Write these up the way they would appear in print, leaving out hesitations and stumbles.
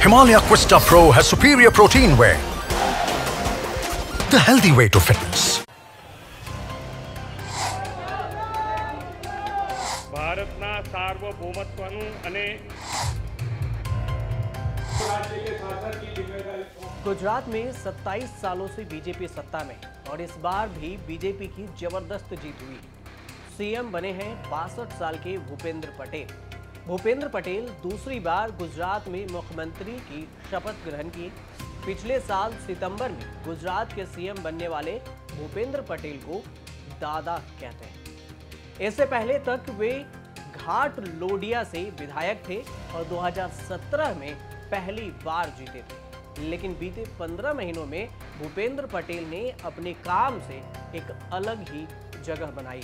Himalaya Quista Pro has superior protein whey, the healthy way to fitness. ભારતના સાર્વભૌમત્વનું અને गुजरात में 27 सालों से बीजेपी सत्ता में और इस बार भी बीजेपी की जबरदस्त जीत हुई। सीएम बने हैं 62 साल के भूपेंद्र पटेल। भूपेंद्र पटेल दूसरी बार गुजरात में मुख्यमंत्री की शपथ ग्रहण की। पिछले साल सितंबर में गुजरात के सीएम बनने वाले भूपेंद्र पटेल को दादा कहते हैं। इससे पहले तक वे घाट लोडिया से विधायक थे और 2017 में पहली बार जीते थे, लेकिन बीते 15 महीनों में भूपेंद्र पटेल ने अपने काम से एक अलग ही जगह बनाई।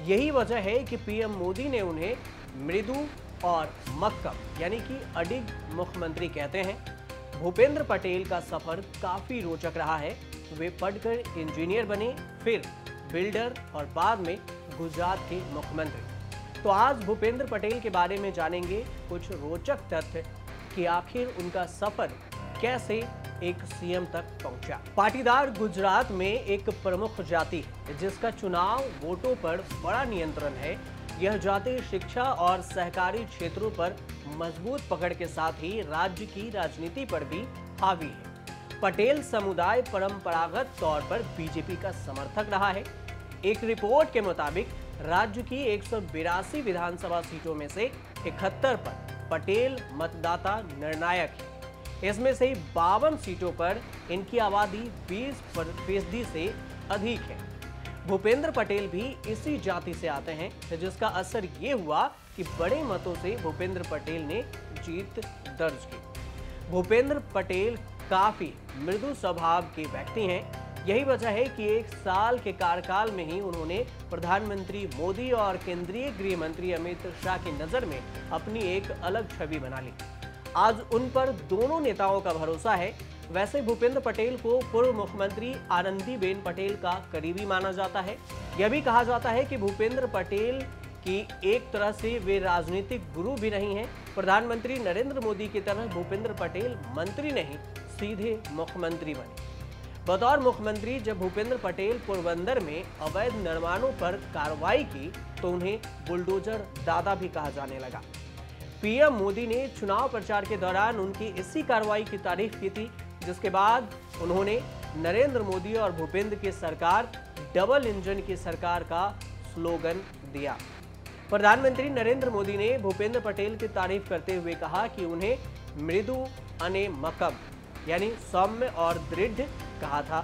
यही वजह है कि पीएम मोदी ने उन्हें मृदु और मक्कम यानी कि अडिग मुख्यमंत्री कहते हैं। भूपेंद्र पटेल का सफर काफी रोचक रहा है। वे पढ़कर इंजीनियर बने, फिर बिल्डर और बाद में गुजरात के मुख्यमंत्री। तो आज भूपेंद्र पटेल के बारे में जानेंगे कुछ रोचक तथ्य कि आखिर उनका सफर कैसे एक सीएम तक पहुंचा। पाटीदार गुजरात में एक प्रमुख जाति है जिसका चुनाव वोटों पर बड़ा नियंत्रण है। यह जाति शिक्षा और सहकारी क्षेत्रों पर मजबूत पकड़ के साथ ही राज्य की राजनीति पर भी हावी है। पटेल समुदाय परंपरागत तौर पर बीजेपी का समर्थक रहा है। एक रिपोर्ट के मुताबिक राज्य की 182 विधानसभा सीटों में से 71 पर पटेल मतदाता निर्णायक है। इसमें से 52 सीटों पर इनकी आबादी 20% से अधिक है। भूपेंद्र पटेल भी इसी जाति से आते हैं, जिसका असर ये हुआ कि बड़े मतों से भूपेंद्र पटेल ने जीत दर्ज की। भूपेंद्र पटेल काफी मृदु स्वभाव के व्यक्ति हैं। यही वजह है कि 1 साल के कार्यकाल में ही उन्होंने प्रधानमंत्री मोदी और केंद्रीय गृह मंत्री अमित शाह की नजर में अपनी एक अलग छवि बना ली। आज उन पर दोनों नेताओं का भरोसा है। वैसे भूपेंद्र पटेल को पूर्व मुख्यमंत्री आनंदीबेन पटेल का करीबी माना जाता है। यह भी कहा जाता है कि भूपेंद्र पटेल की एक तरह से वे राजनीतिक गुरु भी नहीं हैं। प्रधानमंत्री नरेंद्र मोदी की तरह भूपेंद्र पटेल मंत्री नहीं, सीधे मुख्यमंत्री बने। बतौर मुख्यमंत्री जब भूपेंद्र पटेल पोरबंदर में अवैध निर्माणों पर कार्रवाई की तो उन्हें बुलडोजर दादा भी कहा जाने लगा। पीएम मोदी ने चुनाव प्रचार के दौरान उनकी इसी कार्रवाई की तारीफ की थी, जिसके बाद उन्होंने नरेंद्र मोदी और भूपेंद्र की सरकार डबल इंजन की सरकार का स्लोगन दिया। प्रधानमंत्री नरेंद्र मोदी ने भूपेंद्र पटेल की तारीफ करते हुए कहा कि उन्हें मृदु अने मक्कम यानी सौम्य और दृढ़ कहा था।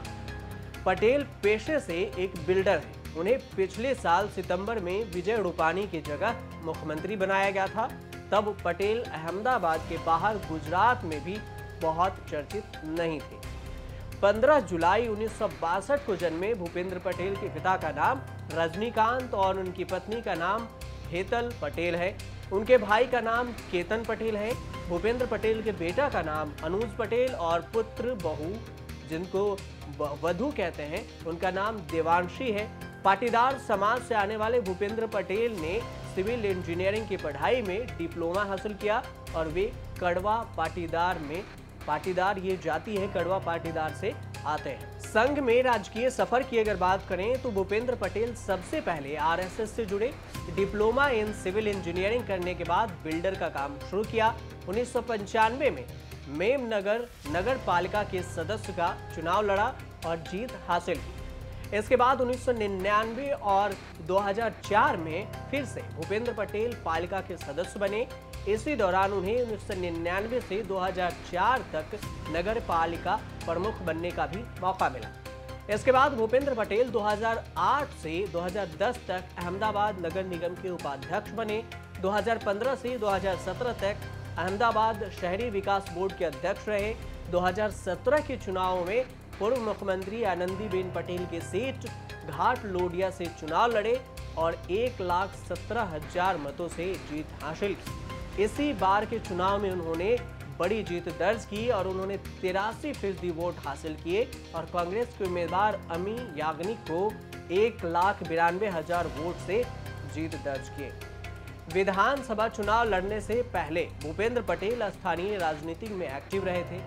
पटेल पेशे से एक बिल्डर हैं। उन्हें पिछले साल सितंबर में विजय रूपानी की जगह मुख्यमंत्री बनाया गया था। तब पटेल अहमदाबाद के बाहर गुजरात में भी बहुत चर्चित नहीं थे। 15 जुलाई 1962 को जन्मे भूपेंद्र पटेल के पिता का नाम रजनीकांत और उनकी पत्नी का नाम हेतल पटेल है। उनके भाई का नाम केतन पटेल है। भूपेंद्र पटेल के बेटा का नाम अनुज पटेल और पुत्र बहू जिनको वधु कहते हैं उनका नाम देवांशी है। पाटीदार समाज से आने वाले भूपेंद्र पटेल ने सिविल इंजीनियरिंग की पढ़ाई में डिप्लोमा हासिल किया और वे कड़वा पाटीदार ये जाति है, कड़वा पाटीदार से आते हैं। संघ में राजकीय सफर की अगर बात करें तो भूपेंद्र पटेल सबसे पहले आरएसएस से जुड़े। डिप्लोमा इन सिविल इंजीनियरिंग करने के बाद बिल्डर का काम शुरू किया। 1995 में मेमनगर नगर पालिका के सदस्य का चुनाव लड़ा और जीत हासिल की। इसके बाद 1999 और 2004 में फिर से भूपेंद्र पटेल पालिका के सदस्य बने। इसी दौरान उन्हें 1999 से 2004 तक नगर पालिका प्रमुख बनने का भी मौका मिला। इसके बाद भूपेंद्र पटेल 2008 से 2010 तक अहमदाबाद नगर निगम के उपाध्यक्ष बने। 2015 से 2017 तक अहमदाबाद शहरी विकास बोर्ड के अध्यक्ष रहे। 2017 के चुनाव में पूर्व मुख्यमंत्री आनंदीबेन पटेल की सीट घाट लोडिया से चुनाव लड़े और 1,17,000 मतों से जीत हासिल की। इसी बार के चुनाव में उन्होंने बड़ी जीत दर्ज की और उन्होंने 83% वोट हासिल किए और कांग्रेस के उम्मीदवार अमी याग्निक को 1,92,000 वोट से जीत दर्ज किए। विधानसभा चुनाव लड़ने से पहले भूपेंद्र पटेल स्थानीय राजनीति में एक्टिव रहे थे।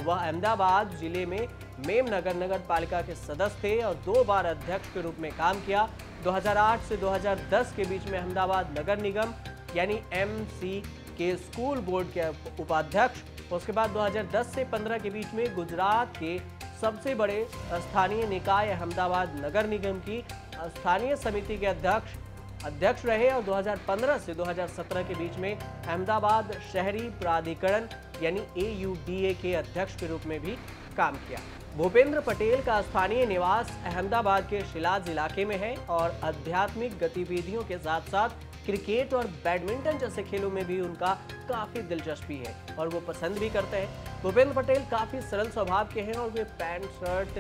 वह अहमदाबाद जिले में मेमनगर नगर पालिका के सदस्य थे और 2 बार अध्यक्ष के रूप में काम किया। 2008 से 2010 के बीच में अहमदाबाद नगर निगम यानी MC के स्कूल बोर्ड के उपाध्यक्ष, उसके बाद 2010 से 15 के बीच में गुजरात के सबसे बड़े स्थानीय निकाय अहमदाबाद नगर निगम की स्थानीय समिति के अध्यक्ष रहे और 2015 से 2017 के बीच में अहमदाबाद शहरी प्राधिकरण यानी AUDA के अध्यक्ष के रूप में भी काम किया। भूपेंद्र पटेल का स्थानीय निवास अहमदाबाद के शिलाज इलाके में है और आध्यात्मिक गतिविधियों के साथ साथ क्रिकेट और बैडमिंटन जैसे खेलों में भी उनका काफी दिलचस्पी है और वो पसंद भी करते हैं। भूपेंद्र पटेल काफी सरल स्वभाव के हैं और वे पैंट शर्ट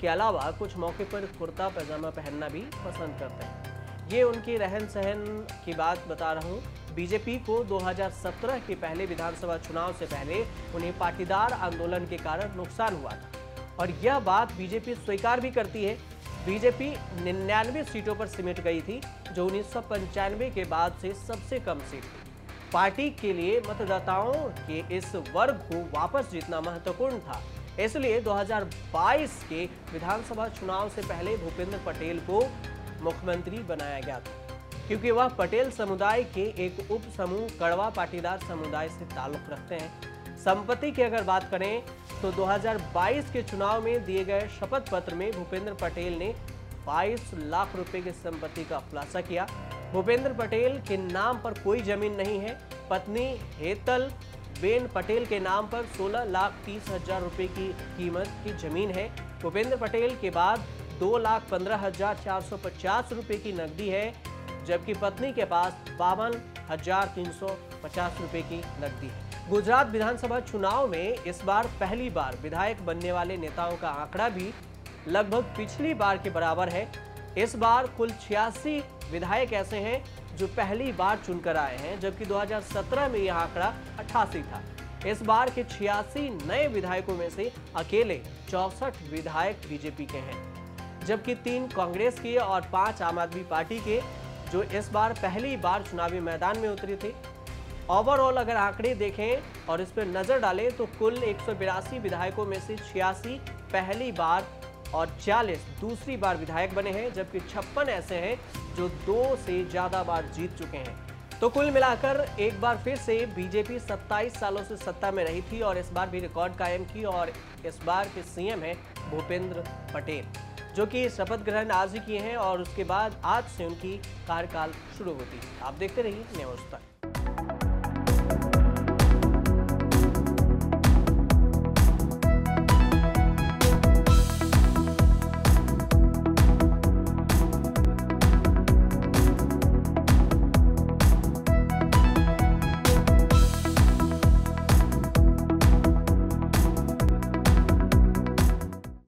के अलावा कुछ मौके पर कुर्ता पैजामा पहनना भी पसंद करते हैं। ये उनकी रहन सहन की बात बता रहा हूँ। बीजेपी को 2017 के पहले विधानसभा चुनाव से पहले उन्हें पाटीदार आंदोलन के कारण नुकसान हुआ था और यह बात बीजेपी स्वीकार भी करती है। बीजेपी 99 सीटों पर सिमट गई थी, जो 1995 के बाद से सबसे कम सीट थी। पार्टी के लिए मतदाताओं के इस वर्ग को वापस जीतना महत्वपूर्ण था, इसलिए 2022 के विधानसभा चुनाव से पहले भूपेंद्र पटेल को मुख्यमंत्री बनाया गया था, क्योंकि वह पटेल समुदाय के एक उप समूह कड़वा पाटीदार समुदाय से ताल्लुक रखते हैं। संपत्ति की अगर बात करें तो 2022 के चुनाव में दिए गए शपथ पत्र में भूपेंद्र पटेल ने 22 लाख रुपए की संपत्ति का खुलासा किया। भूपेंद्र पटेल के नाम पर कोई जमीन नहीं है। पत्नी हेतल बेन पटेल के नाम पर 16,30,000 रुपए की कीमत की जमीन है। भूपेंद्र पटेल के बाद 2,15,450 रुपए की नकदी है, जबकि पत्नी के पास 52,350 रुपए की नकदी है। गुजरात विधानसभा चुनाव में इस बार पहली बार विधायक बनने वाले नेताओं का आंकड़ा भी लगभग पिछली बार के बराबर है। इस बार कुल 86 विधायक ऐसे हैं जो पहली बार चुनकर आए हैं, जबकि 2017 में यह आंकड़ा 88 था। इस बार के 86 नए विधायकों में से अकेले 64 विधायक बीजेपी के हैं, जबकि 3 कांग्रेस के और 5 आम आदमी पार्टी के, जो इस बार पहली बार चुनावी मैदान में उतरे थे। ओवरऑल अगर आंकड़े देखें और इस पर नजर डालें तो कुल 182 विधायकों में से 86 पहली बार और 40 दूसरी बार विधायक बने हैं, जबकि 56 ऐसे हैं जो 2 से ज्यादा बार जीत चुके हैं। तो कुल मिलाकर एक बार फिर से बीजेपी 27 सालों से सत्ता में रही थी और इस बार भी रिकॉर्ड कायम की और इस बार के सीएम हैं भूपेंद्र पटेल, जो कि शपथ ग्रहण आज ही किए हैं और उसके बाद आज से उनकी कार्यकाल शुरू होती है। आप देखते रहिए न्यूज़ तक।